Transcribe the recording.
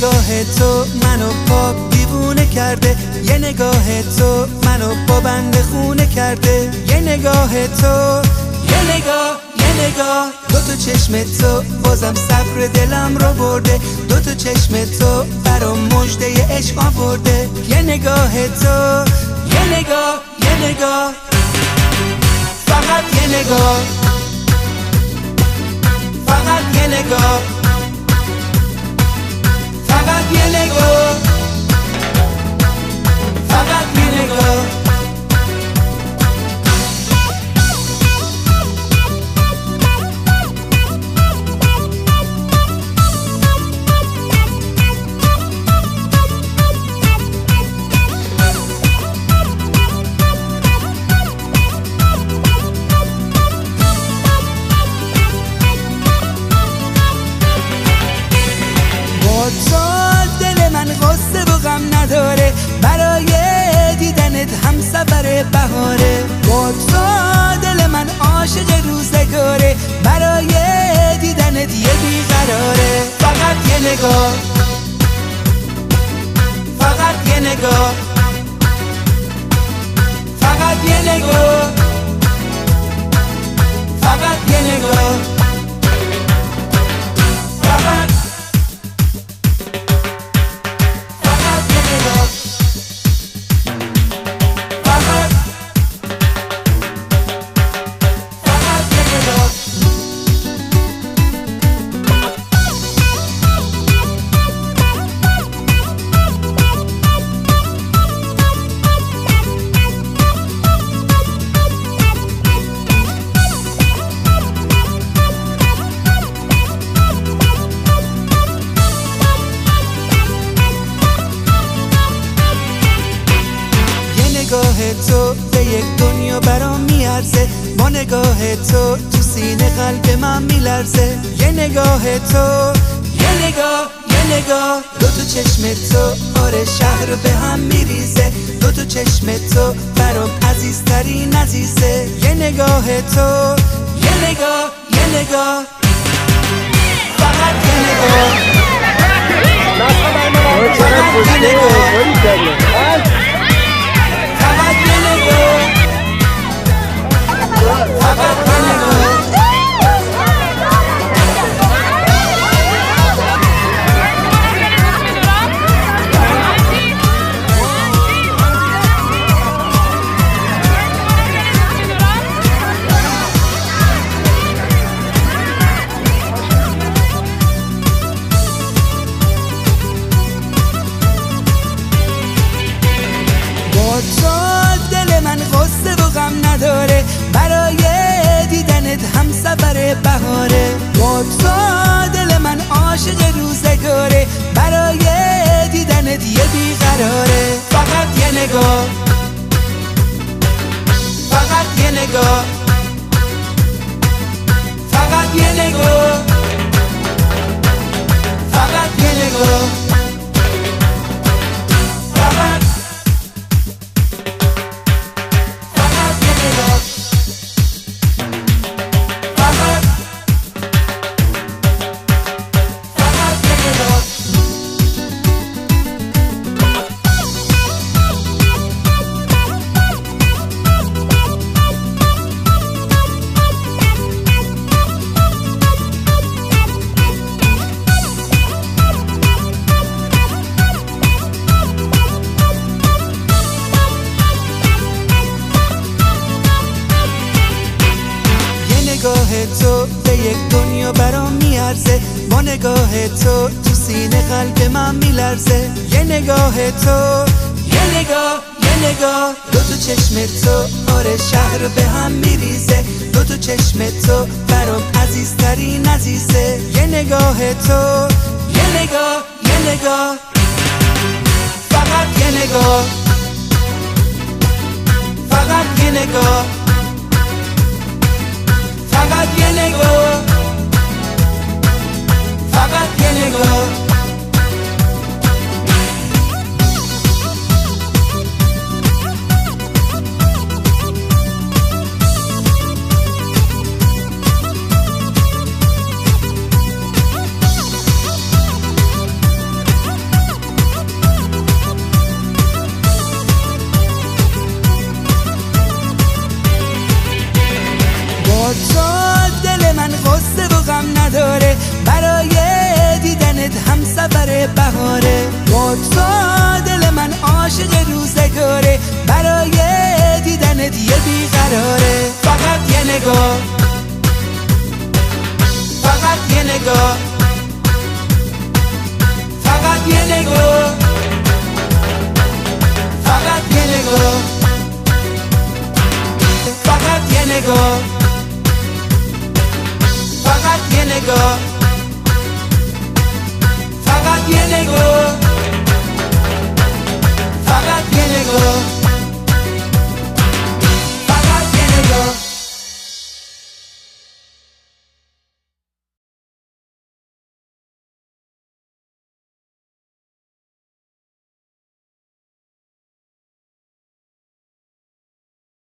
نگاه تو منو پا دیوونه کرده، یه نگاه تو منو با بنده خونه کرده. یه نگاه تو، یه نگاه دو چشم تو بازم صبر دلم رو برده. دو چشم تو برام مژده عشق آورده. یه نگاه تو، یه نگاه فقط یه نگاه، فقط یه نگاه، فقط یه نگاه، فقط یه نگاه. دل من غصه و غم نداره، برای دیدنت همسفر بهاره. با تو دل من عاشق روزگاره، برای دیدنت یه بیقراره. فقط یه نگاه، فقط یه نگاه، فقط یه نگاه، فقط یه نگاه، فقط نگاه تو به یک دنیا برام میارزه. با نگاه تو تو سینه قلب من میلرزه. یه نگاه تو، یه نگاه دو چشم تو آره شهر به هم میریزه. دو چشم تو برام عزیزترین عزیزه. یه نگاه تو، یه نگاه فقط یه نگاه، فقط یه نگاه، فقط یه نگاه، فقط یه نگاه. با تو دل من غصه و غم نداره، برای دیدنت همسفر بهاره. با تو دل من عاشق روزگاره، برای دیدنت یه بیقراره. فقط یه نگاه، فقط یه نگاه، فقط یه نگاه، فقط یه نگاه، فقط نگاه تو به یک دنیا برام میارزه. با نگاه تو تو سینه قلب من میلرزه. یه نگاه تو، یه نگاه دو چشم تو آره شهر به هم میریزه. دو چشم تو برام عزیزترین عزیزه. یه نگاه تو، یه نگاه فقط یه نگاه، فقط یه نگاه، فقط یه نگاه، فقط یه نگاه. روزگاره، برای دیدنت همسفر بهاره. بگذار دل من عاشق روزگاره، برای دیدنت یه بیقراره. فقط یه نگاه، فقط یه نگاه، فقط یه نگاه، فقط یه نگاه، فقط یه نگاه، فقط یه نگاه.